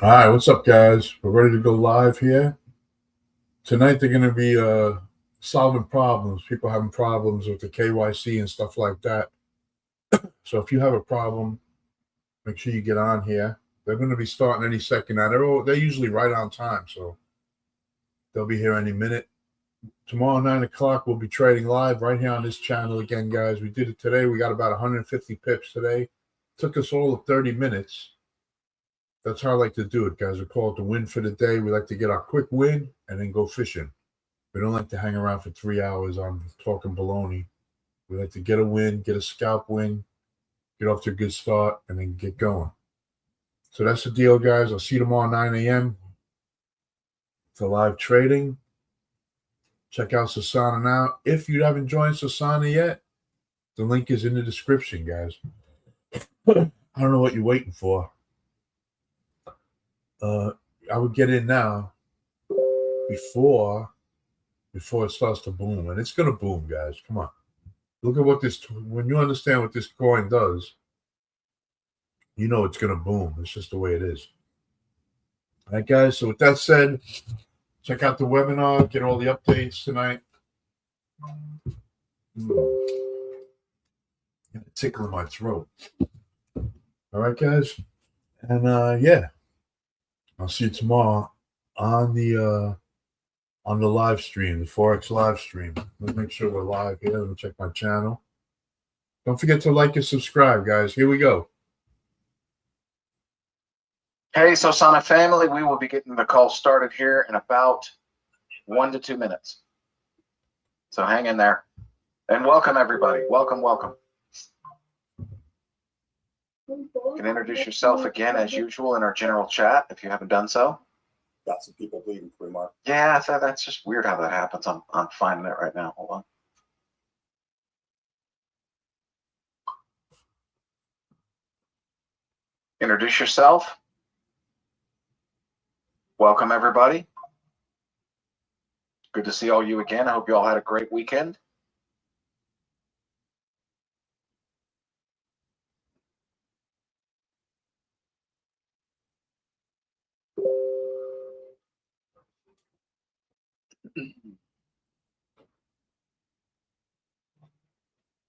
All right, what's up, guys? We're ready to go live here. Tonight, they're going to be solving problems, people having problems with the KYC and stuff like that. So if you have a problem, make sure you get on here. They're going to be starting any second now. They're usually right on time, so they'll be here any minute. Tomorrow, 9 o'clock, we'll be trading live right here on this channel again, guys. We did it today. We got about 150 pips today. Took us all of 30 minutes. That's how I like to do it, guys. We call it the win for the day. We like to get our quick win and then go fishing. We don't like to hang around for 3 hours on talking baloney. We like to get a win, get a scalp win, get off to a good start, and then get going. So that's the deal, guys. I'll see you tomorrow 9 a.m. for live trading. Check out Sosana now. If you haven't joined Sosana yet, the link is in the description, guys. I don't know what you're waiting for. I would get in now before it starts to boom, and it's gonna boom, guys. Come on, look at what this. When you understand what this coin does, you know it's gonna boom. It's just the way it is. All right, guys. So with that said, check out the webinar. Get all the updates tonight. Tickle in my throat. All right, guys, and yeah. I'll see you tomorrow on the live stream, the Forex live stream. Let's make sure we're live here. Let me check my channel. Don't forget to like and subscribe, guys. Here we go. Hey, Sosana family, we will be getting the call started here in about 1 to 2 minutes. So hang in there. And welcome, everybody. Welcome, welcome. You can introduce yourself again as usual in our general chat if you haven't done so. Got some people bleeding through, Mark. Yeah, that's just weird how that happens. I'm finding it right now. Hold on. Introduce yourself. Welcome, everybody. Good to see all you again. I hope you all had a great weekend.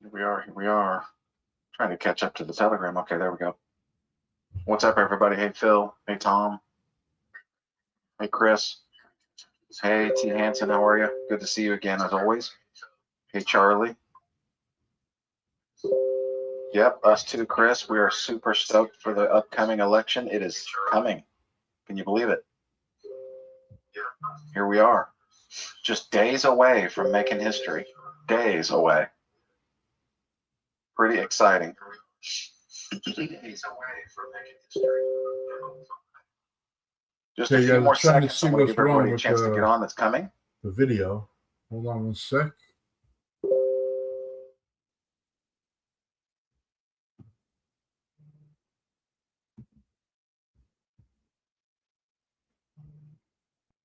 Here we are. Trying to catch up to the Telegram. Okay, there we go. What's up, everybody? Hey, Phil. Hey, Tom. Hey, Chris. Hey, T. Hansen. How are you? Good to see you again, as always. Hey, Charlie. Yep, us too, Chris. We are super stoked for the upcoming election. It is coming. Can you believe it? Here we are. Just days away from making history. Days away. Pretty exciting. Days away from making history. Just a few more seconds. I'm going to give everybody a chance to get on that's coming. The video. Hold on 1 sec.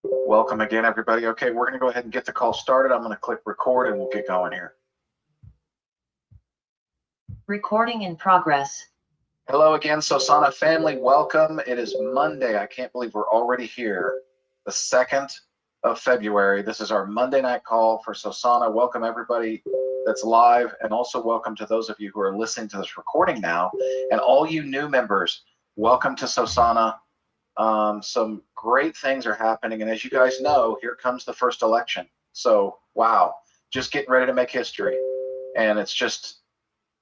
Welcome again, everybody. Okay, we're going to go ahead and get the call started. I'm going to click record and we'll get going here. Recording in progress. Hello again, Sosana family. Welcome. It is Monday. I can't believe we're already here. The 2nd of February. This is our Monday night call for Sosana. Welcome, everybody that's live, and also welcome to those of you who are listening to this recording now. And all you new members, welcome to Sosana. Some great things are happening. And as you guys know, here comes the first election. So, wow, just getting ready to make history. And it's just,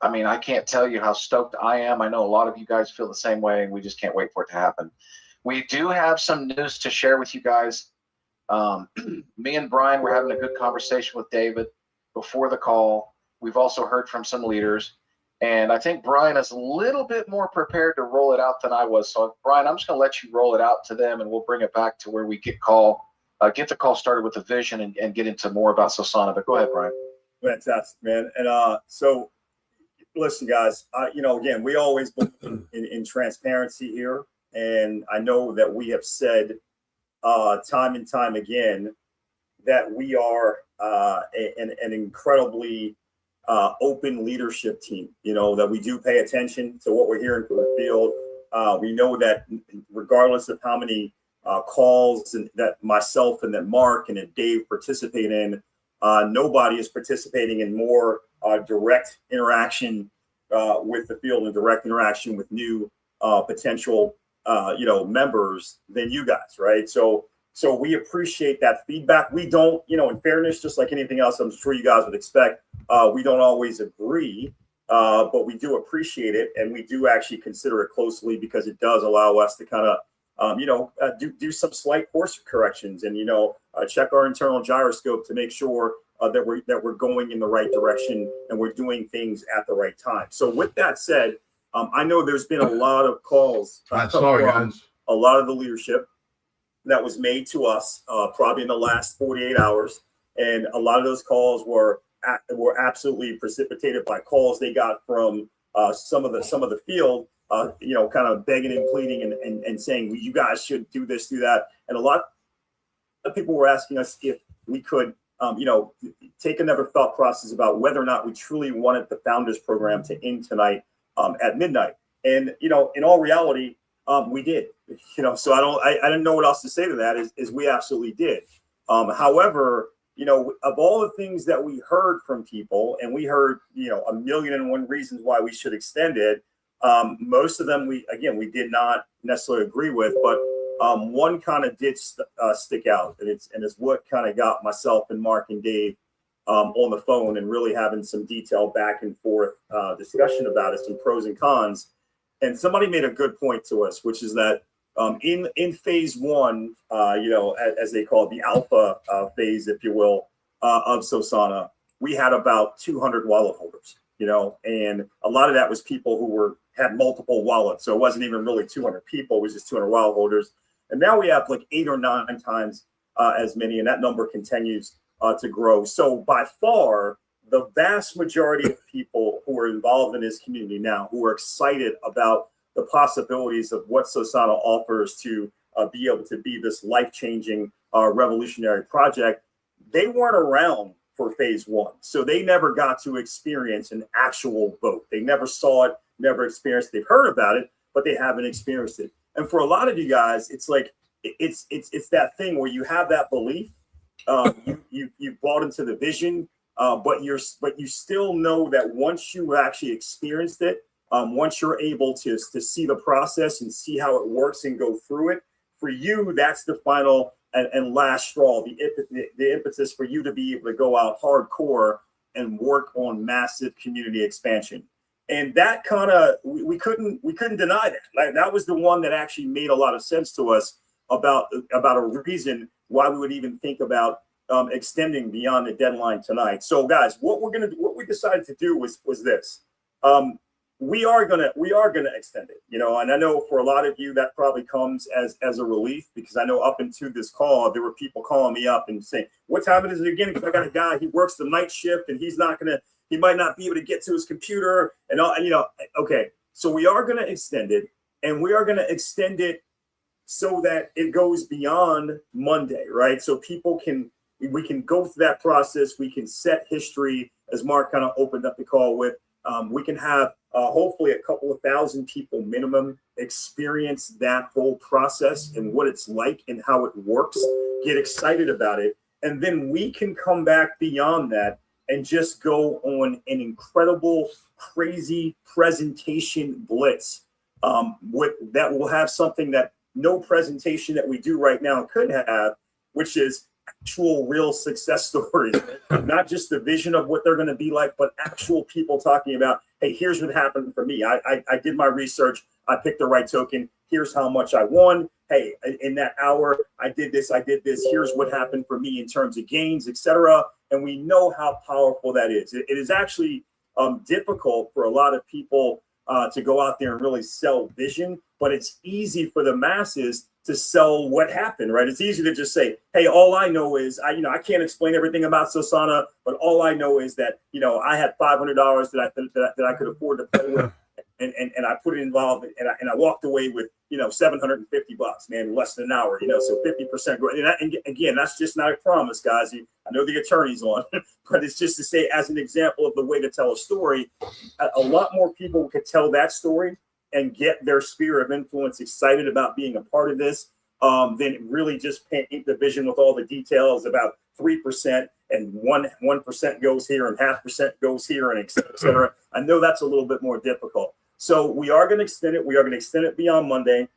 I mean, I can't tell you how stoked I am. I know a lot of you guys feel the same way, and we just can't wait for it to happen. We do have some news to share with you guys. Me and Brian were having a good conversation with David before the call. We've also heard from some leaders. And I think Brian is a little bit more prepared to roll it out than I was. So, Brian, I'm just going to let you roll it out to them, and we'll bring it back to where we get the call started with the vision and get into more about Sosana. But go ahead, Brian. Fantastic, man. And so, listen, guys, again, we always believe in transparency here. And I know that we have said time and time again that we are an incredibly open leadership team, that we do pay attention to what we're hearing from the field. We know that regardless of how many calls and that myself and that Mark and that Dave participate in, nobody is participating in more direct interaction with the field and direct interaction with new potential members than you guys, right? So we appreciate that feedback. We don't, in fairness, just like anything else, I'm sure you guys would expect, we don't always agree, but we do appreciate it, and we do actually consider it closely because it does allow us to kind of, do some slight course corrections and check our internal gyroscope to make sure that we're going in the right direction and we're doing things at the right time. So with that said, I know there's been a lot of calls from a lot of the leadership that was made to us probably in the last 48 hours, and a lot of those calls were absolutely precipitated by calls they got from some of the field. Kind of begging and pleading and saying, well, you guys should do this, do that. And a lot of people were asking us if we could, take another thought process about whether or not we truly wanted the Founders Program to end tonight at midnight. And, in all reality, we did, so I didn't know what else to say to that is we absolutely did. However, of all the things that we heard from people, and we heard, 1,000,001 reasons why we should extend it. Most of them we did not necessarily agree with, but one kind of did stick out, and it's what kind of got myself and Mark and Dave on the phone and really having some detailed back and forth discussion about it, some pros and cons. And somebody made a good point to us, which is that in phase one, as they call it, the alpha phase, if you will, of Sosana, we had about 200 wallet holders. And a lot of that was people who had multiple wallets. So it wasn't even really 200 people, it was just 200 wallet holders. And now we have like 8 or 9 times as many, and that number continues to grow. So by far, the vast majority of people who are involved in this community now, who are excited about the possibilities of what Sosana offers to be able to be this life-changing, revolutionary project, they weren't around for phase one. So they never got to experience an actual vote. They never saw it, never experienced it. They've heard about it, but they haven't experienced it. And for a lot of you guys, it's like, it's that thing where you have that belief, you've bought into the vision, but you still know that once you actually experienced it, once you're able to see the process and see how it works and go through it, for you, that's the final and last straw, the impetus for you to be able to go out hardcore and work on massive community expansion. And that kind of, we couldn't deny that. Like, that was the one that actually made a lot of sense to us about a reason why we would even think about extending beyond the deadline tonight. So guys, what we decided to do was this. We are gonna extend it, and I know for a lot of you that probably comes as a relief, because I know up into this call there were people calling me up and saying, what time is it again? Because I got a guy, he works the night shift and he might not be able to get to his computer and all, okay. So we are gonna extend it, and we are gonna extend it so that it goes beyond Monday, right? So we can go through that process, we can set history, as Mark kind of opened up the call with. We can have hopefully a couple of thousand people minimum experience that whole process and what it's like and how it works, get excited about it. And then we can come back beyond that and just go on an incredible, crazy presentation blitz that will have something that no presentation that we do right now could have, which is actual real success stories, not just the vision of what they're going to be like, but actual people talking about, hey, here's what happened for me. I did my research. I picked the right token. Here's how much I won. Hey, in that hour, I did this. Here's what happened for me in terms of gains, etc. And we know how powerful that is. It is actually difficult for a lot of people to go out there and really sell vision, but it's easy for the masses to sell what happened, right? It's easy to just say, hey, all I know is, I can't explain everything about Sosana, but all I know is that, I had $500 that I could afford to play with, and I put it involved, and I walked away with, $750, man, less than an hour, so 50% growth. And again, that's just not a promise, guys. I know the attorney's on, but it's just to say, as an example of the way to tell a story, a lot more people could tell that story and get their sphere of influence excited about being a part of this, than really just paint the vision with all the details about 3% and 1% goes here and 0.5% goes here and et cetera, et cetera. I know that's a little bit more difficult. So we are going to extend it. We are going to extend it beyond Monday.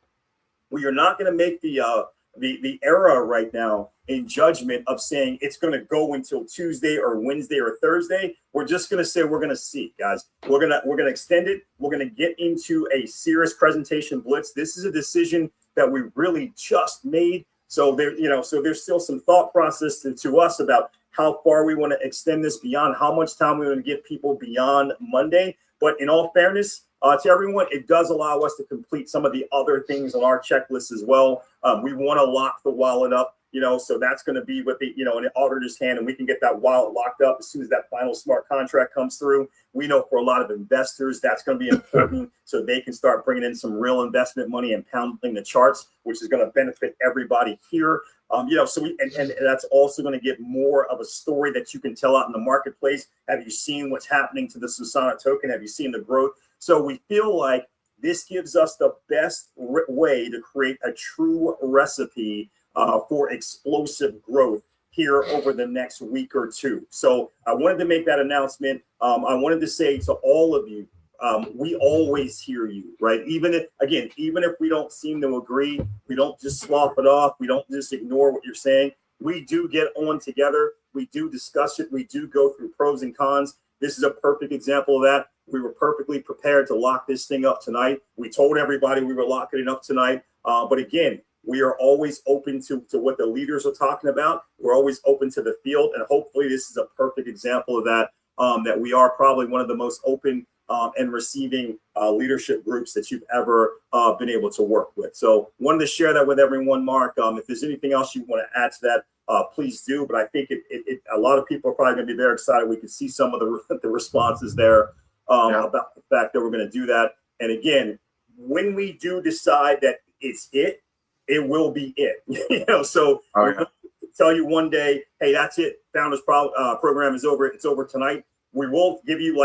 We are not going to make the error right now in judgment of saying it's going to go until Tuesday or Wednesday or Thursday. We're just going to say we're going to see, guys. We're going to extend it. We're going to get into a serious presentation blitz. This is a decision that we really just made. So there's still some thought process to us about how far we want to extend this beyond, how much time we want to give people beyond Monday. But in all fairness, to everyone, it does allow us to complete some of the other things on our checklist as well. We want to lock the wallet up, so that's going to be with the, in the auditor's hand, and we can get that wallet locked up as soon as that final smart contract comes through. We know for a lot of investors, that's going to be important so they can start bringing in some real investment money and pounding the charts, which is going to benefit everybody here. So and that's also going to get more of a story that you can tell out in the marketplace. Have you seen what's happening to the Sosana token? Have you seen the growth? So we feel like this gives us the best way to create a true recipe for explosive growth here over the next week or two. So I wanted to make that announcement. I wanted to say to all of you, we always hear you, right? Even if we don't seem to agree, we don't just slough it off. We don't just ignore what you're saying. We do get on together. We do discuss it. We do go through pros and cons. This is a perfect example of that. We were perfectly prepared to lock this thing up tonight. We told everybody we were locking it up tonight. But again, we are always open to what the leaders are talking about. We're always open to the field. And hopefully this is a perfect example of that, that we are probably one of the most open and receiving leadership groups that you've ever been able to work with. So wanted to share that with everyone, Mark. If there's anything else you want to add to that, please do. But I think a lot of people are probably going to be very excited. We can see some of the responses there about the fact that we're going to do that. And again, when we do decide that it's it will be it. So we're going to tell you one day, hey, that's it. Founders program is over. It's over tonight. We won't give you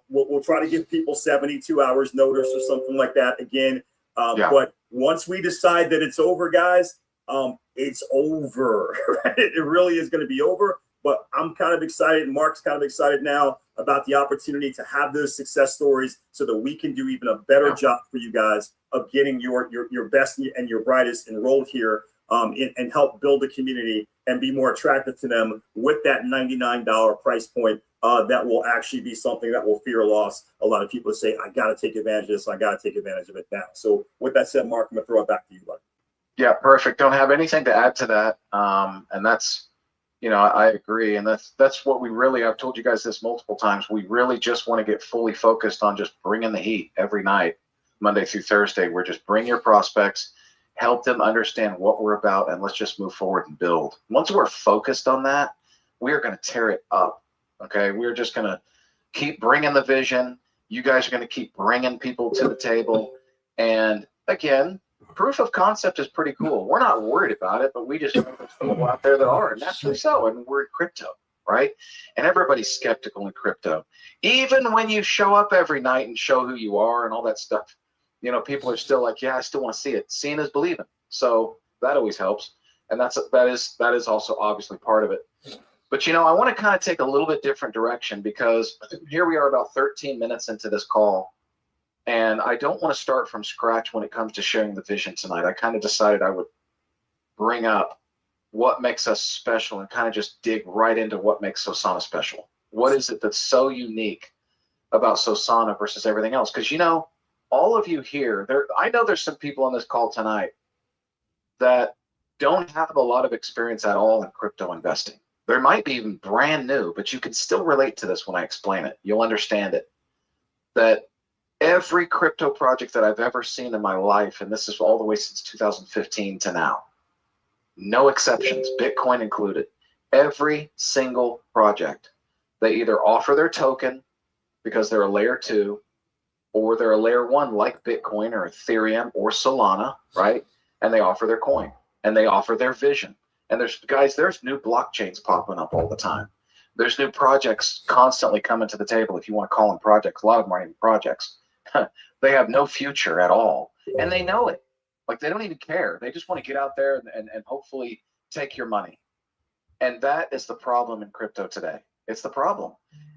we'll try to give people 72 hours notice or something like that again. But once we decide that it's over, guys, it's over. Right? It really is going to be over. But I'm kind of excited, and Mark's kind of excited now about the opportunity to have those success stories so that we can do even a better job for you guys of getting your best and your brightest enrolled here and help build a community and be more attractive to them with that $99 price point. That will actually be something that will fear loss. A lot of people say, I got to take advantage of this. I got to take advantage of it now. So with that said, Mark, I'm going to throw it back to you, bud. Yeah, perfect. Don't have anything to add to that. And that's, I agree. And that's what we really, I've told you guys this multiple times. We really just want to get fully focused on just bringing the heat every night, Monday through Thursday. We're just bring your prospects, help them understand what we're about, and let's just move forward and build. Once we're focused on that, we are going to tear it up. Okay. We're just going to keep bringing the vision. You guys are going to keep bringing people to the table. And again, proof of concept is pretty cool. We're not worried about it, but we just know there's people out there that are, and naturally so. And we're in crypto, right? And everybody's skeptical in crypto. Even when you show up every night and show who you are and all that stuff, people are still like, yeah, I still want to see it. Seeing is believing. So that always helps. And that is also obviously part of it. But, I want to kind of take a little bit different direction because here we are about 13 minutes into this call. And I don't want to start from scratch when it comes to sharing the vision tonight. I kind of decided I would bring up what makes us special and kind of just dig right into what makes Sosana special. What is it that's so unique about Sosana versus everything else? Because, all of you here, I know there's some people on this call tonight that don't have a lot of experience at all in crypto investing. There might be even brand new, but you can still relate to this when I explain it. You'll understand it. That every crypto project that I've ever seen in my life, and this is all the way since 2015 to now, no exceptions, Bitcoin included, every single project, they either offer their token because they're a layer 2, or they're a layer 1 like Bitcoin or Ethereum or Solana, right? And they offer their coin and they offer their vision. And there's new blockchains popping up all the time. There's new projects constantly coming to the table. If you want to call them projects, a lot of them aren't even projects. they have no future at all. And they know it. Like, they don't even care. They just want to get out there and hopefully take your money. And that is the problem in crypto today. It's the problem.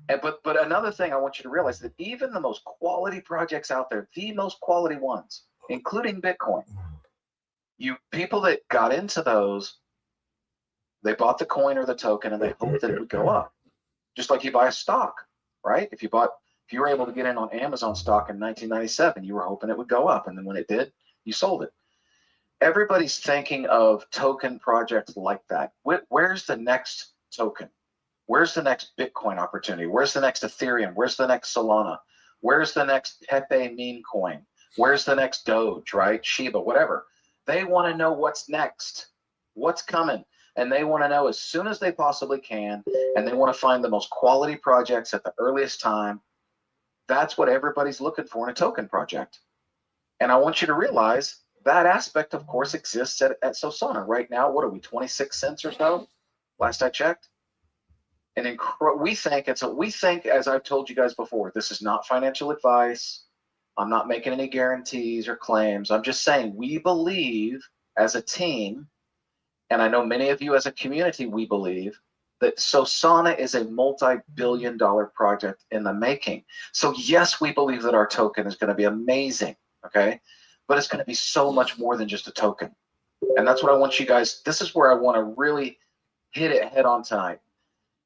And but another thing I want you to realize, that even the most quality projects out there, the most quality ones, including Bitcoin, people that got into those, they bought the coin or the token and they hoped that it would go up. Just like you buy a stock, right? If you were able to get in on Amazon stock in 1997, you were hoping it would go up. And then when it did, you sold it. Everybody's thinking of token projects like that. Where's the next token? Where's the next Bitcoin opportunity? Where's the next Ethereum? Where's the next Solana? Where's the next Pepe meme coin? Where's the next Doge, right? Shiba, whatever. They want to know what's next, what's coming. And they want to know as soon as they possibly can. And they want to find the most quality projects at the earliest time. That's what everybody's looking for in a token project. And I want you to realize that aspect, of course, exists at Sosana. Right now, what are we, 26 cents or so? Last I checked. And we think, as I've told you guys before, this is not financial advice. I'm not making any guarantees or claims. I'm just saying we believe as a team, and I know many of you as a community, we believe that Sosana is a multi-billion-dollar project in the making. So yes, we believe that our token is going to be amazing, okay? But it's going to be so much more than just a token. And that's what I want you guys, this is where I want to really hit it head on tonight.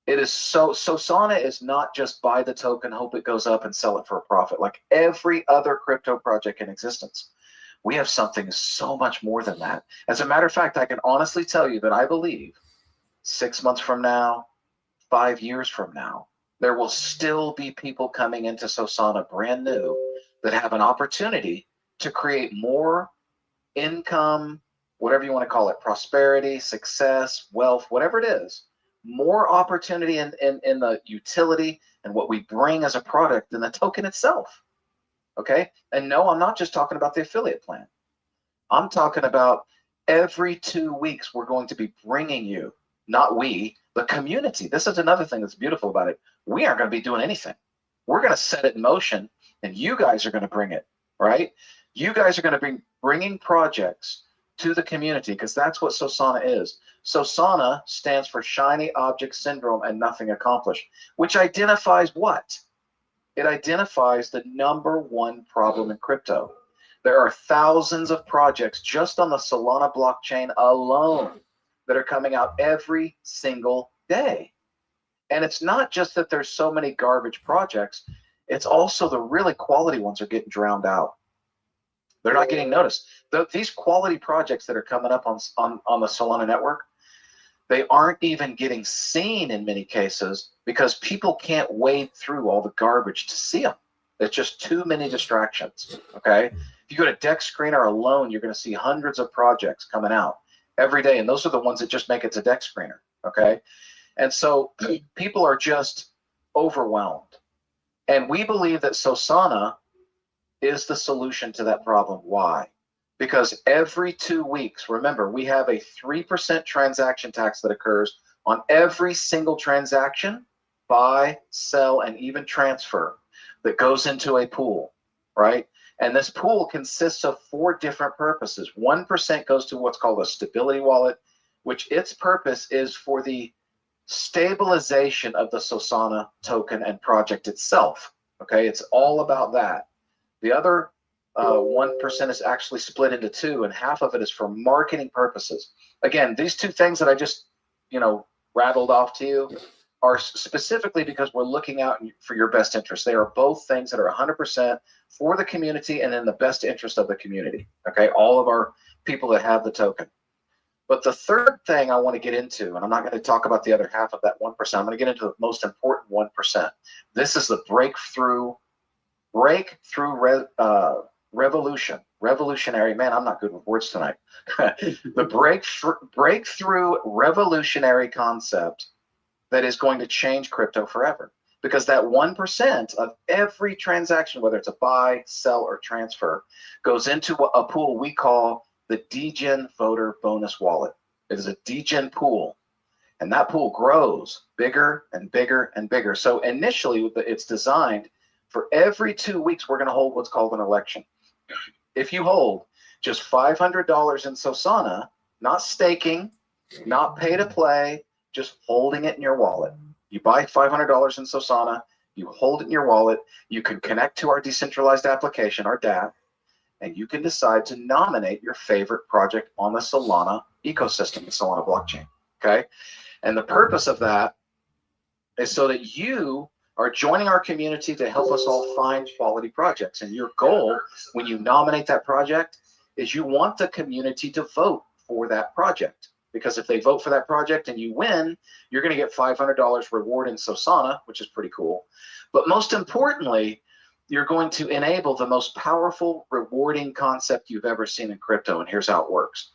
It is Sosana is not just buy the token, hope it goes up and sell it for a profit like every other crypto project in existence. We have something so much more than that. As a matter of fact, I can honestly tell you that I believe 6 months from now, 5 years from now, there will still be people coming into Sosana brand new that have an opportunity to create more income, whatever you want to call it, prosperity, success, wealth, whatever it is, more opportunity in the utility and what we bring as a product than the token itself. Okay? And no, I'm not just talking about the affiliate plan. I'm talking about every 2 weeks we're going to be bringing you, not we, the community. This is another thing that's beautiful about it. We aren't going to be doing anything. We're going to set it in motion, and you guys are going to bring it, right? You guys are going to be bringing projects to the community, because that's what Sosana is. Sosana stands for Shiny Object Syndrome and Nothing Accomplished, which identifies what? It identifies the #1 problem in crypto. There are thousands of projects just on the Solana blockchain alone that are coming out every single day. And it's not just that there's so many garbage projects, it's also the really quality ones are getting drowned out. They're not getting noticed. These quality projects that are coming up on the Solana network, they aren't even getting seen in many cases because people can't wade through all the garbage to see them. There's just too many distractions, okay? If you go to Deck Screener alone, you're going to see hundreds of projects coming out every day, and those are the ones that just make it to Deck Screener, okay? And so people are just overwhelmed. And we believe that Sosana is the solution to that problem. Why? Because every 2 weeks, remember, we have a 3% transaction tax that occurs on every single transaction, buy, sell, and even transfer that goes into a pool, right? And this pool consists of 4 different purposes. 1% goes to what's called a stability wallet, which its purpose is for the stabilization of the Sosana token and project itself, okay? It's all about that. The other 1% is actually split into 2, and half of it is for marketing purposes. Again, these 2 things that I just, rattled off to you are specifically because we're looking out for your best interest. They are both things that are 100% for the community and in the best interest of the community, okay? All of our people that have the token. But the third thing I want to get into, and I'm not going to talk about the other half of that 1%, I'm going to get into the most important 1%. This is the revolutionary, man, I'm not good with words tonight. The breakthrough revolutionary concept that is going to change crypto forever. Because that 1% of every transaction, whether it's a buy, sell, or transfer, goes into a pool we call the Degen Voter Bonus Wallet. It is a Degen pool. And that pool grows bigger and bigger and bigger. So initially, it's designed For every 2 weeks, we're going to hold what's called an election. If you hold just $500 in Sosana, not staking, not pay to play, just holding it in your wallet. You buy $500 in Sosana, you hold it in your wallet, you can connect to our decentralized application, our DApp, and you can decide to nominate your favorite project on the Solana ecosystem, the Solana blockchain, okay? And the purpose of that is so that you are joining our community to help us all find quality projects. And your goal when you nominate that project is you want the community to vote for that project. Because if they vote for that project and you win, you're going to get $500 reward in Sosana, which is pretty cool. But most importantly, you're going to enable the most powerful, rewarding concept you've ever seen in crypto. And here's how it works.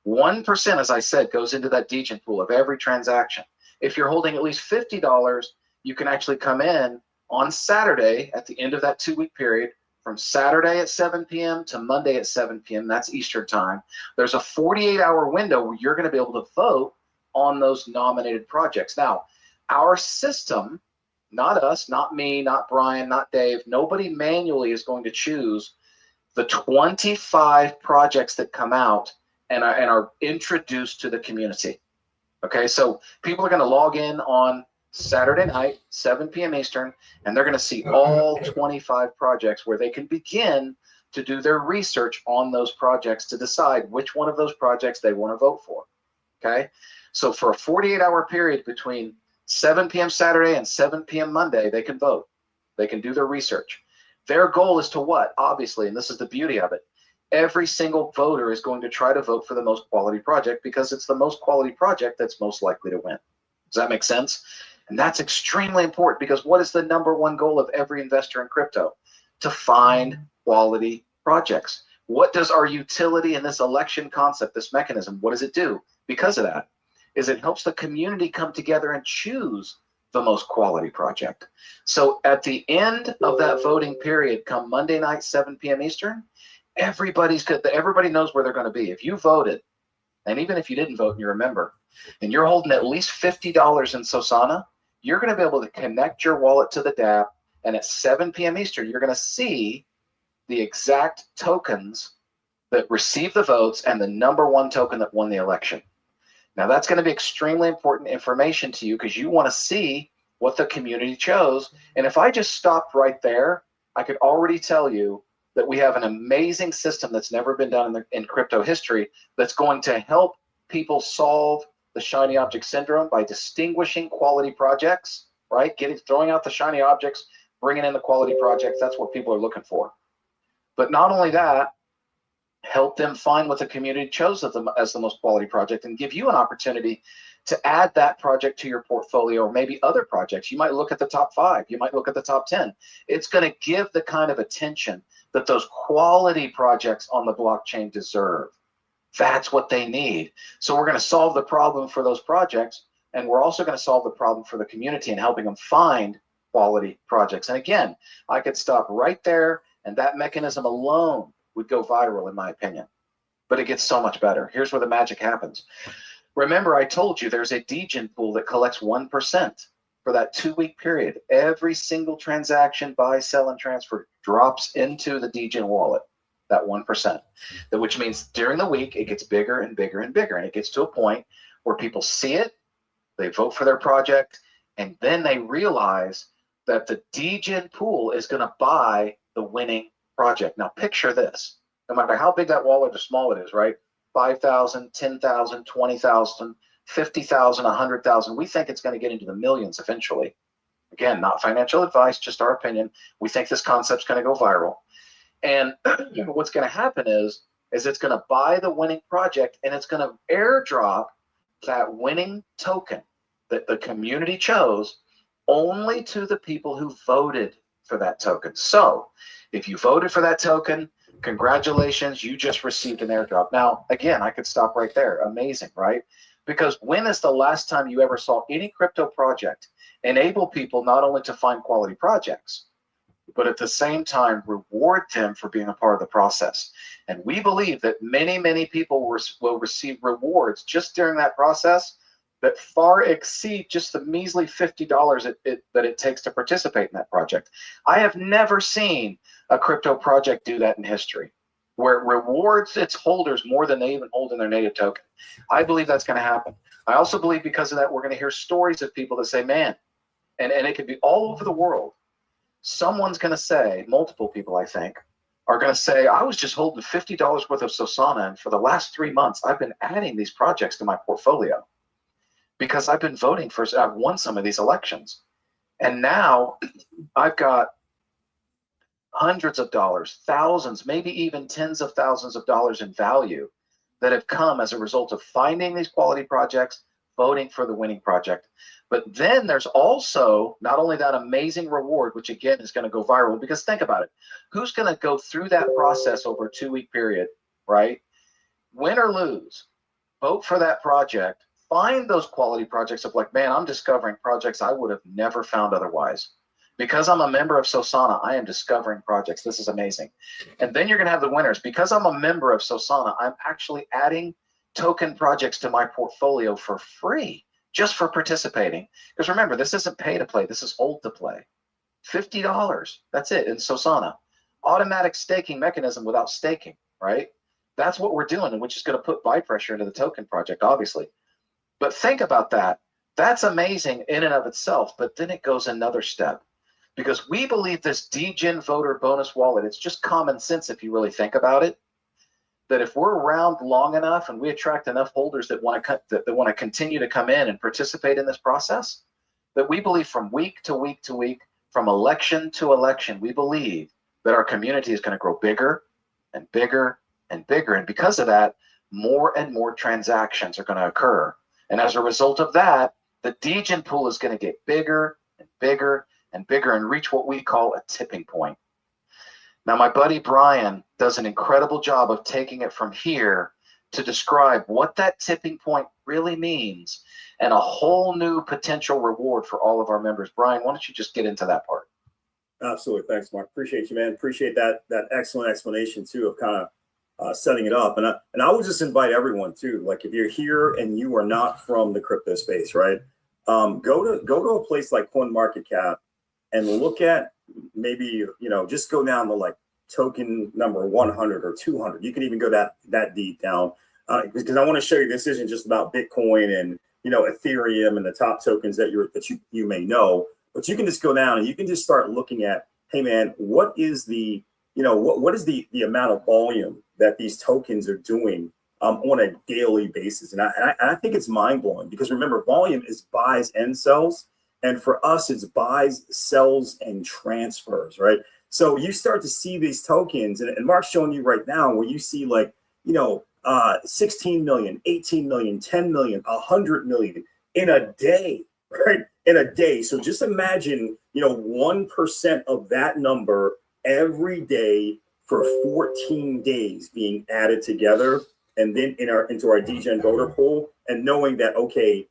1%, as I said, goes into that degen pool of every transaction. If you're holding at least $50, you can actually come in on Saturday at the end of that 2-week period, from Saturday at 7 p.m. to Monday at 7 p.m. That's Eastern time. There's a 48-hour window where you're going to be able to vote on those nominated projects. Now, our system, not us, not me, not Brian, not Dave, nobody manually is going to choose the 25 projects that come out and are introduced to the community. Okay, so people are going to log in on Saturday night, 7 p.m. Eastern, and they're going to see all 25 projects where they can begin to do their research on those projects to decide which one of those projects they want to vote for. Okay, so for a 48-hour period between 7 p.m. Saturday and 7 p.m. Monday, they can vote. They can do their research. Their goal is to what? Obviously, and this is the beauty of it, every single voter is going to try to vote for the most quality project because it's the most quality project that's most likely to win. Does that make sense? And that's extremely important because what is the #1 goal of every investor in crypto? To find quality projects. What does our utility in this election concept, this mechanism, what does it do? Because of that, is it helps the community come together and choose the most quality project. So at the end of that voting period, come Monday night, 7 p.m. Eastern, everybody knows where they're going to be. If you voted, and even if you didn't vote and you remember, and you're holding at least $50 in Sosana, you're going to be able to connect your wallet to the DApp, and at 7 p.m. Eastern, you're going to see the exact tokens that received the votes and the #1 token that won the election. Now, that's going to be extremely important information to you because you want to see what the community chose. And if I just stopped right there, I could already tell you that we have an amazing system that's never been done in crypto history that's going to help people solve the shiny object syndrome by distinguishing quality projects, right? Throwing out the shiny objects, bringing in the quality projects. That's what people are looking for. But not only that, help them find what the community chose as the most quality project and give you an opportunity to add that project to your portfolio or maybe other projects. You might look at the top 5. You might look at the top 10. It's going to give the kind of attention that those quality projects on the blockchain deserve. That's what they need. So we're going to solve the problem for those projects, and we're also going to solve the problem for the community and helping them find quality projects. And again, I could stop right there, and that mechanism alone would go viral, in my opinion. But it gets so much better. Here's where the magic happens. Remember, I told you there's a degen pool that collects 1% for that 2-week period. Every single transaction, buy, sell, and transfer drops into the degen wallet, that 1%. Which means during the week, it gets bigger and bigger and bigger. And it gets to a point where people see it, they vote for their project, and then they realize that the degen pool is going to buy the winning project. Now, picture this. No matter how big that wallet or small it is, right? 5,000, 10,000, 20,000, 50,000, 100,000. We think it's going to get into the millions eventually. Again, not financial advice, just our opinion. We think this concept's going to go viral. And what's going to happen is it's going to buy the winning project and it's going to airdrop that winning token that the community chose only to the people who voted for that token. So if you voted for that token, congratulations, you just received an airdrop. Now, again, I could stop right there. Amazing, right? Because when is the last time you ever saw any crypto project enable people not only to find quality projects, but at the same time reward them for being a part of the process? And we believe that many, many people will receive rewards just during that process that far exceed just the measly $50 that it takes to participate in that project. I have never seen a crypto project do that in history, where it rewards its holders more than they even hold in their native token. I believe that's going to happen. I also believe because of that, we're going to hear stories of people that say, man, and it could be all over the world. Someone's going to say, multiple people, I think, are going to say, I was just holding $50 worth of Sosana, and for the last 3 months, I've been adding these projects to my portfolio because I've been voting for, I've won some of these elections. And now I've got hundreds of dollars, thousands, maybe even tens of thousands of dollars in value that have come as a result of finding these quality projects, voting for the winning project. But then there's also not only that amazing reward, which again is going to go viral, because think about it. Who's going to go through that process over a 2-week period, right? Win or lose, vote for that project, find those quality projects of like, man, I'm discovering projects I would have never found otherwise. Because I'm a member of Sosana, I am discovering projects. This is amazing. And then you're going to have the winners. Because I'm a member of Sosana, I'm actually adding token projects to my portfolio for free, just for participating. Because remember, this isn't pay to play. This is hold to play. $50. That's it in Sosana. Automatic staking mechanism without staking, right? That's what we're doing, which is going to put buy pressure into the token project, obviously. But think about that. That's amazing in and of itself. But then it goes another step. Because we believe this DGen voter bonus wallet, it's just common sense if you really think about it, that if we're around long enough and we attract enough holders that want to continue to come in and participate in this process, that we believe from week to week to week, from election to election, we believe that our community is going to grow bigger and bigger and bigger. And because of that, more and more transactions are going to occur. And as a result of that, the DGen pool is going to get bigger and bigger and bigger and reach what we call a tipping point. Now, my buddy Brian does an incredible job of taking it from here to describe what that tipping point really means and a whole new potential reward for all of our members. Brian, why don't you just get into that part? Absolutely. Thanks, Mark. Appreciate you, man. Appreciate that excellent explanation too of kind of setting it up. And I would just invite everyone too, like if you're here and you are not from the crypto space, right? Go to a place like CoinMarketCap and look at maybe, just go down to like token number 100 or 200. You can even go that deep down because I want to show you this isn't just about Bitcoin and, Ethereum and the top tokens that you may know, but you can just go down and you can just start looking at, hey man, what is the, what is the amount of volume that these tokens are doing on a daily basis? And I think it's mind blowing because remember, volume is buys and sells. And for us, it's buys, sells, and transfers, right? So you start to see these tokens, and Mark's showing you right now where you see like, 16 million, 18 million, 10 million, 100 million in a day, right? In a day. So just imagine, 1% of that number every day for 14 days being added together, and then into our DGen voter pool, and knowing that, okay,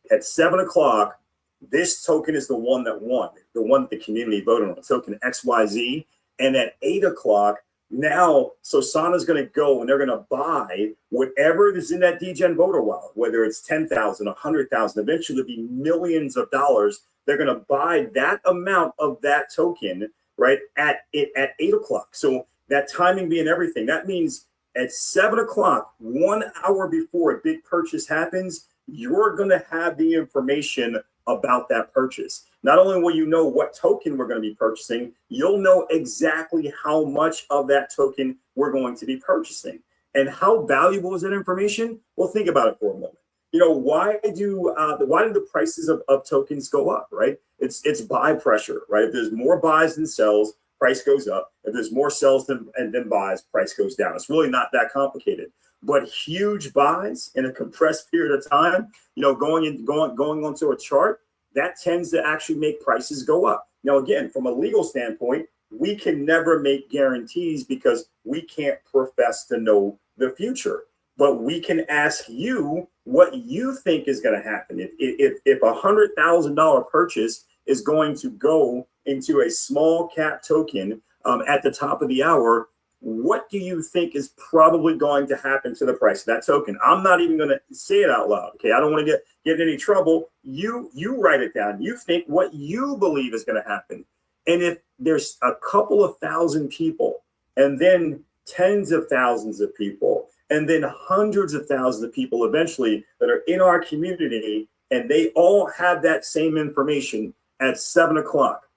at 7 o'clock, this token is the one that won, the one that the community voted on, token XYZ. And at 8 o'clock, now Sosana is going to go and they're going to buy whatever is in that DGen voter wallet, whether it's 10,000, 100,000, eventually it'll be millions of dollars. They're going to buy that amount of that token, right, at 8 o'clock. So that timing being everything, that means at 7 o'clock, 1 hour before a big purchase happens, you're going to have the information about that purchase. Not only will you know what token we're going to be purchasing, you'll know exactly how much of that token we're going to be purchasing. And how valuable is that information? Well, think about it for a moment. Why do the prices of tokens go up, right? It's buy pressure, right? If there's more buys than sells, price goes up. If there's more sells than buys, price goes down. It's really not that complicated. But huge buys in a compressed period of time, going onto a chart, that tends to actually make prices go up. Now, again, from a legal standpoint, we can never make guarantees because we can't profess to know the future. But we can ask you what you think is going to happen. If $100,000 purchase is going to go into a small cap token at the top of the hour, what do you think is probably going to happen to the price of that token? I'm not even going to say it out loud. Okay. I don't want to get in any trouble. You write it down. You think what you believe is going to happen. And if there's a couple of thousand people, and then tens of thousands of people, and then hundreds of thousands of people eventually that are in our community, and they all have that same information at 7 o'clock,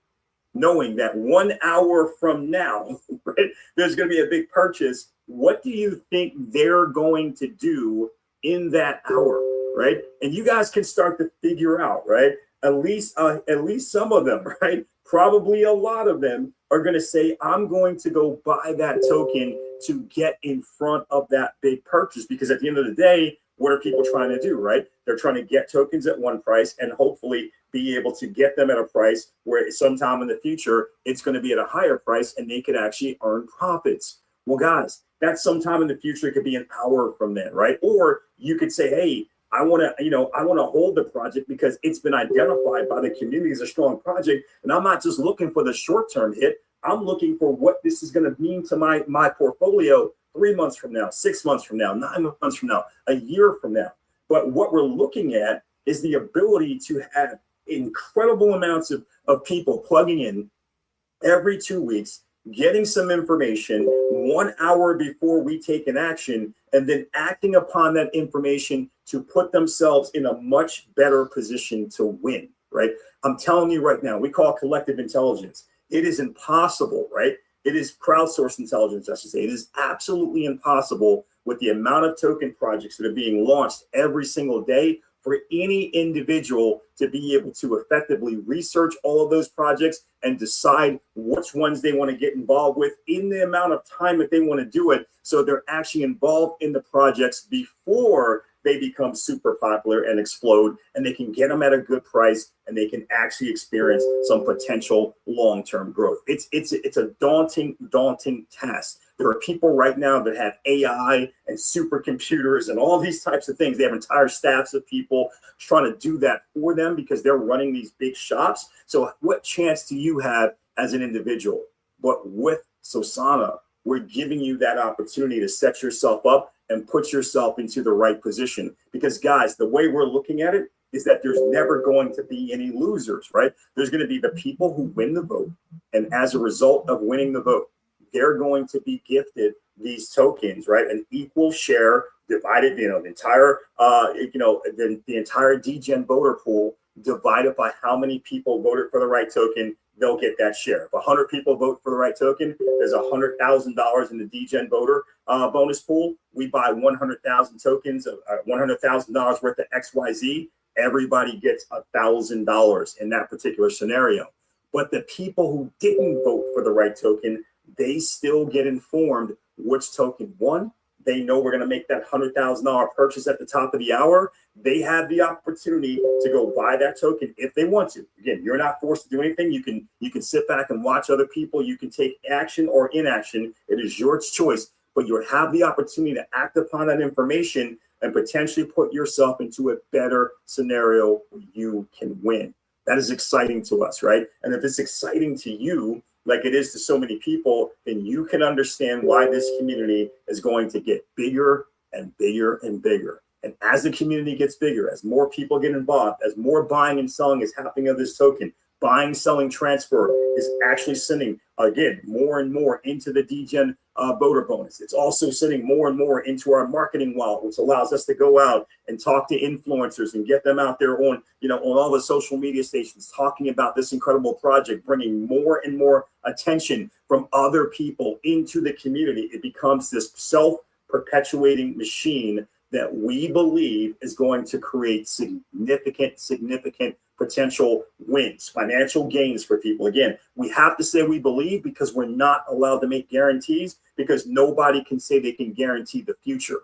knowing that 1 hour from now, right, there's going to be a big purchase. What do you think they're going to do in that hour, right? And you guys can start to figure out, right? At least some of them, right? Probably a lot of them are going to say, I'm going to go buy that token to get in front of that big purchase. Because at the end of the day, what are people trying to do, right? They're trying to get tokens at one price and hopefully be able to get them at a price where sometime in the future, it's going to be at a higher price and they could actually earn profits. Well, guys, that's sometime in the future. It could be an hour from then, right? Or you could say, hey, I want to hold the project because it's been identified by the community as a strong project. And I'm not just looking for the short-term hit. I'm looking for what this is going to mean to my portfolio 3 months from now, 6 months from now, 9 months from now, a year from now. But what we're looking at is the ability to have incredible amounts of people plugging in every 2 weeks, getting some information 1 hour before we take an action, and then acting upon that information to put themselves in a much better position to win, right? I'm telling you right now, we call it collective intelligence. It is impossible, right? It is crowdsourced intelligence, I should say. It is absolutely impossible with the amount of token projects that are being launched every single day for any individual to be able to effectively research all of those projects and decide which ones they want to get involved with in the amount of time that they want to do it. So they're actually involved in the projects before they become super popular and explode, and they can get them at a good price and they can actually experience some potential long-term growth. It's a daunting task. There are people right now that have AI and supercomputers and all these types of things. They have entire staffs of people trying to do that for them because they're running these big shops. So what chance do you have as an individual? But with Sosana, we're giving you that opportunity to set yourself up and put yourself into the right position. Because guys, the way we're looking at it is that there's never going to be any losers, right? There's going to be the people who win the vote. And as a result of winning the vote, they're going to be gifted these tokens, right? An equal share divided, the entire, the entire DGen voter pool divided by how many people voted for the right token, they'll get that share. If 100 people vote for the right token, there's $100,000 in the DGen voter bonus pool. We buy 100,000 tokens of $100,000 worth of XYZ. Everybody gets $1,000 in that particular scenario. But the people who didn't vote for the right token, they still get informed which token won. They know we're going to make that $100,000 purchase at the top of the hour. They have the opportunity to go buy that token if they want to. Again, you're not forced to do anything. You can sit back and watch other people. You can take action or inaction. It is your choice, but you have the opportunity to act upon that information and potentially put yourself into a better scenario where you can win. That is exciting to us, right? And if it's exciting to you, like it is to so many people, then you can understand why this community is going to get bigger and bigger and bigger. And as the community gets bigger, as more people get involved, as more buying and selling is happening of this token, buying, selling, transfer is actually sending, again, more and more into the DGen voter bonus. It's also sending more and more into our marketing wallet, which allows us to go out and talk to influencers and get them out there on, on all the social media stations, talking about this incredible project, bringing more and more attention from other people into the community. It becomes this self-perpetuating machine that we believe is going to create significant potential wins, financial gains for people. Again, we have to say we believe because we're not allowed to make guarantees, because nobody can say they can guarantee the future.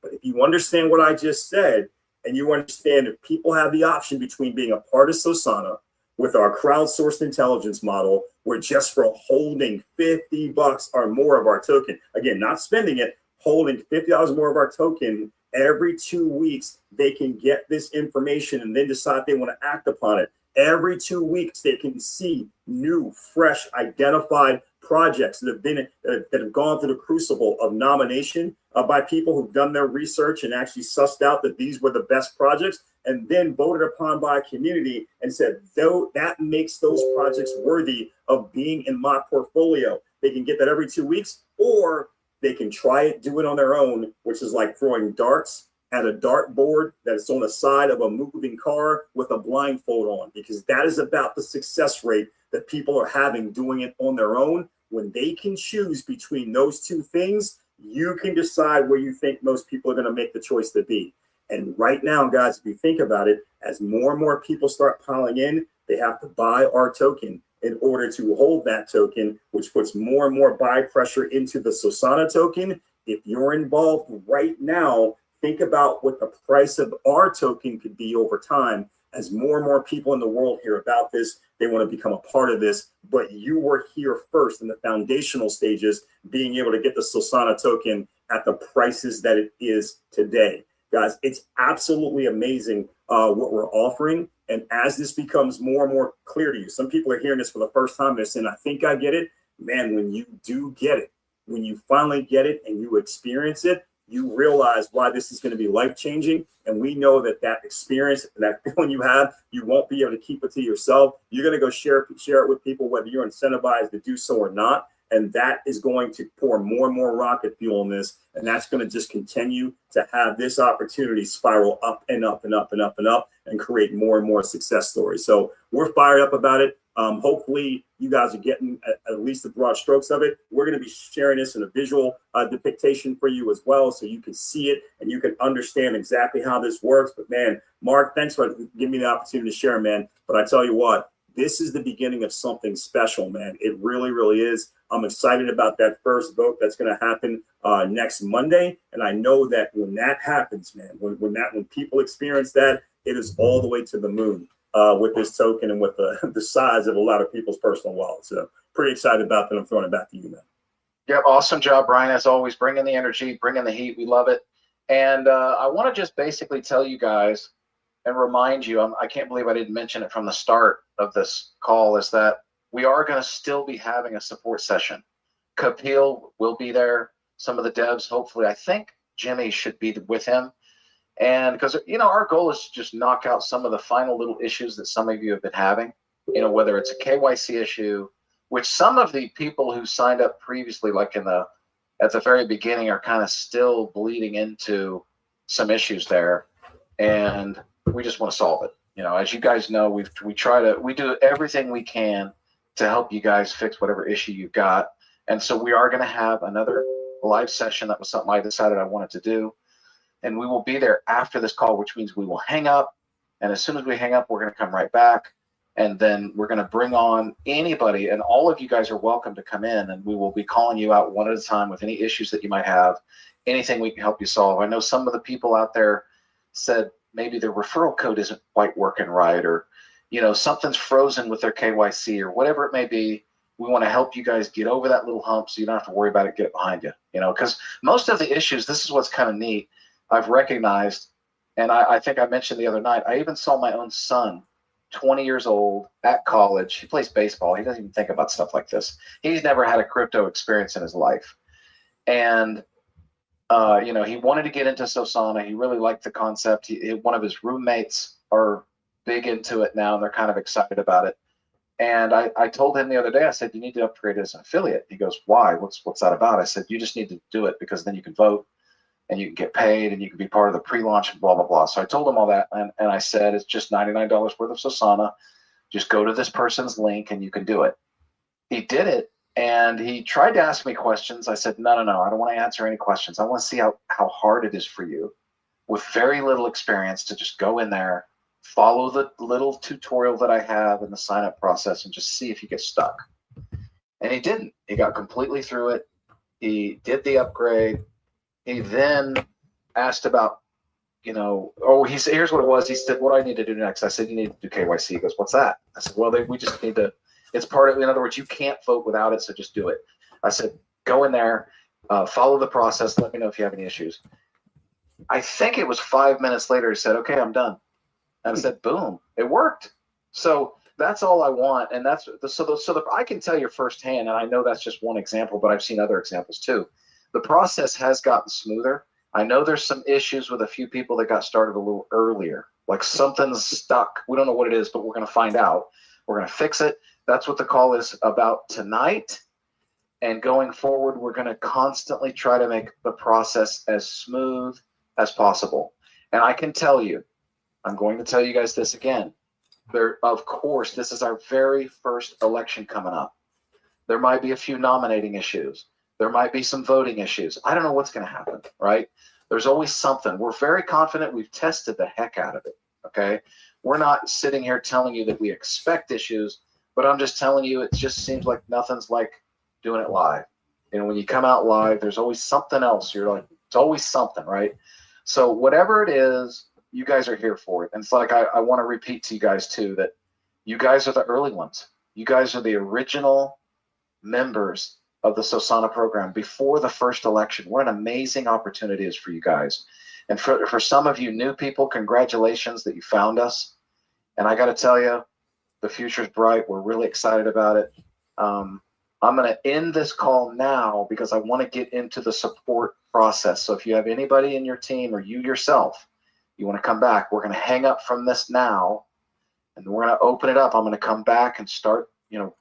But if you understand what I just said, and you understand if people have the option between being a part of Sosana with our crowdsourced intelligence model, where just for holding $50 or more of our token, again, not spending it, holding $50 more of our token, every 2 weeks, they can get this information and then decide they want to act upon it. Every 2 weeks, they can see new, fresh, identified projects that have gone through the crucible of nomination by people who've done their research and actually sussed out that these were the best projects, and then voted upon by a community and said, though that makes those projects worthy of being in my portfolio. They can get that every 2 weeks, or they can try it, do it on their own, which is like throwing darts at a dartboard that's on the side of a moving car with a blindfold on, because that is about the success rate that people are having doing it on their own. When they can choose between those two things, you can decide where you think most people are going to make the choice to be. And right now, guys, if you think about it, as more and more people start piling in, they have to buy our token in order to hold that token, which puts more and more buy pressure into the Sosana token. If you're involved right now, think about what the price of our token could be over time. As more and more people in the world hear about this, they want to become a part of this. But you were here first in the foundational stages, being able to get the Sosana token at the prices that it is today. Guys, it's absolutely amazing what we're offering. And as this becomes more and more clear to you, some people are hearing this for the first time. They're saying, I think I get it. Man, when you do get it, when you finally get it and you experience it, you realize why this is going to be life-changing. And we know that that experience, that feeling you have, you won't be able to keep it to yourself. You're going to go share it with people, whether you're incentivized to do so or not. And that is going to pour more and more rocket fuel in this. And that's going to just continue to have this opportunity spiral up and up and up and up and up and create more and more success stories. So we're fired up about it. Hopefully you guys are getting at least the broad strokes of it. We're going to be sharing this in a visual depiction for you as well, so you can see it and you can understand exactly how this works. But man, Mark, thanks for giving me the opportunity to share, man. But I tell you what, this is the beginning of something special, man. It really, really is. I'm excited about that first vote that's going to happen next Monday. And I know that when that happens, man, when people experience that, it is all the way to the moon with this token and with the size of a lot of people's personal wallets. So pretty excited about that. I'm throwing it back to you, man. Yeah, awesome job, Brian. As always, bringing the energy, bringing the heat. We love it. And I want to just basically tell you guys and remind you, I can't believe I didn't mention it from the start of this call, is that we are going to still be having a support session. Kapil will be there. Some of the devs, hopefully, I think Jimmy should be with him. And because, you know, our goal is to just knock out some of the final little issues that some of you have been having, you know, whether it's a KYC issue, which some of the people who signed up previously, like at the very beginning, are kind of still bleeding into some issues there. And we just want to solve it. You know, as you guys know, we do everything we can to help you guys fix whatever issue you've got. And so we are going to have another live session. That was something I decided I wanted to do. And we will be there after this call, which means we will hang up. And as soon as we hang up, we're going to come right back. And then we're going to bring on anybody. And all of you guys are welcome to come in. And we will be calling you out one at a time with any issues that you might have, anything we can help you solve. I know some of the people out there said maybe their referral code isn't quite working right, or, you know, something's frozen with their KYC or whatever it may be. We want to help you guys get over that little hump so you don't have to worry about it, get it behind you, you know, because most of the issues, this is what's kind of neat. I've recognized, and I think I mentioned the other night, I even saw my own son, 20 years old, at college. He plays baseball. He doesn't even think about stuff like this. He's never had a crypto experience in his life. And, you know, he wanted to get into Sosana. He really liked the concept. One of his roommates are big into it now, and they're kind of excited about it. And I told him the other day, I said, you need to upgrade as an affiliate. He goes, why? What's that about? I said, you just need to do it because then you can vote and you can get paid and you can be part of the pre-launch and blah, blah, blah. So I told him all that. And I said, it's just $99 worth of Sosana. Just go to this person's link and you can do it. He did it. And he tried to ask me questions. I said, no, I don't want to answer any questions. I want to see how hard it is for you with very little experience to just go in there, follow the little tutorial that I have in the sign-up process and just see if you get stuck. And he didn't. He got completely through it. He did the upgrade. He then asked about, you know, he said, here's what it was. He said, what do I need to do next? I said, you need to do KYC. He goes, what's that? I said, well, we just need to, it's part of, in other words, you can't vote without it, so just do it. I said, go in there, follow the process. Let me know if you have any issues. I think it was 5 minutes later, he said, okay, I'm done. And I said, boom, it worked. So that's all I want. And that's I can tell you firsthand, and I know that's just one example, but I've seen other examples too. The process has gotten smoother. I know there's some issues with a few people that got started a little earlier, like something's stuck. We don't know what it is, but we're going to find out. We're going to fix it. That's what the call is about tonight. And going forward, we're going to constantly try to make the process as smooth as possible. And I can tell you, I'm going to tell you guys this again. Of course, this is our very first election coming up. There might be a few nominating issues. There might be some voting issues. I don't know what's going to happen, right? There's always something. We're very confident. We've tested the heck out of it, okay? We're not sitting here telling you that we expect issues, but I'm just telling you it just seems like nothing's like doing it live. You know, when you come out live, there's always something else. You're like, it's always something, right? So whatever it is, you guys are here for it. And it's like I want to repeat to you guys too that you guys are the early ones. You guys are the original members of the Sosana program before the first election. What an amazing opportunity it is for you guys. And for some of you new people, congratulations that you found us. And I got to tell you, the future's bright. We're really excited about it. I'm going to end this call now because I want to get into the support process. So if you have anybody in your team or you yourself, you want to come back, we're going to hang up from this now and we're going to open it up. I'm going to come back and start,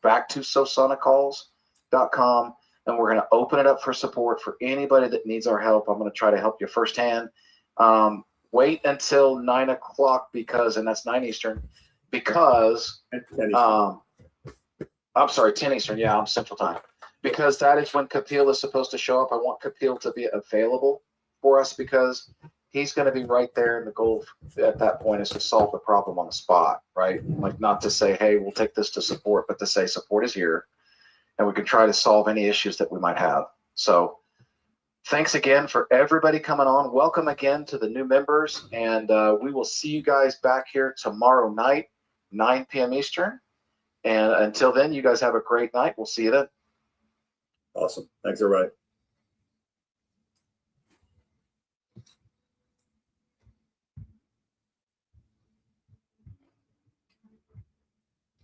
back to sosanacalls.com, and we're going to open it up for support for anybody that needs our help. I'm going to try to help you firsthand. Wait until 9 o'clock and that's 9 Eastern, because I'm sorry, 10 Eastern. Yeah, I'm Central Time. Because that is when Kapil is supposed to show up. I want Kapil to be available for us because he's going to be right there. And the goal at that point is to solve the problem on the spot, right? Like not to say, hey, we'll take this to support, but to say support is here and we can try to solve any issues that we might have. So thanks again for everybody coming on. Welcome again to the new members. And we will see you guys back here tomorrow night, 9 p.m. Eastern. And until then, you guys have a great night. We'll see you then. Awesome. Thanks, everybody.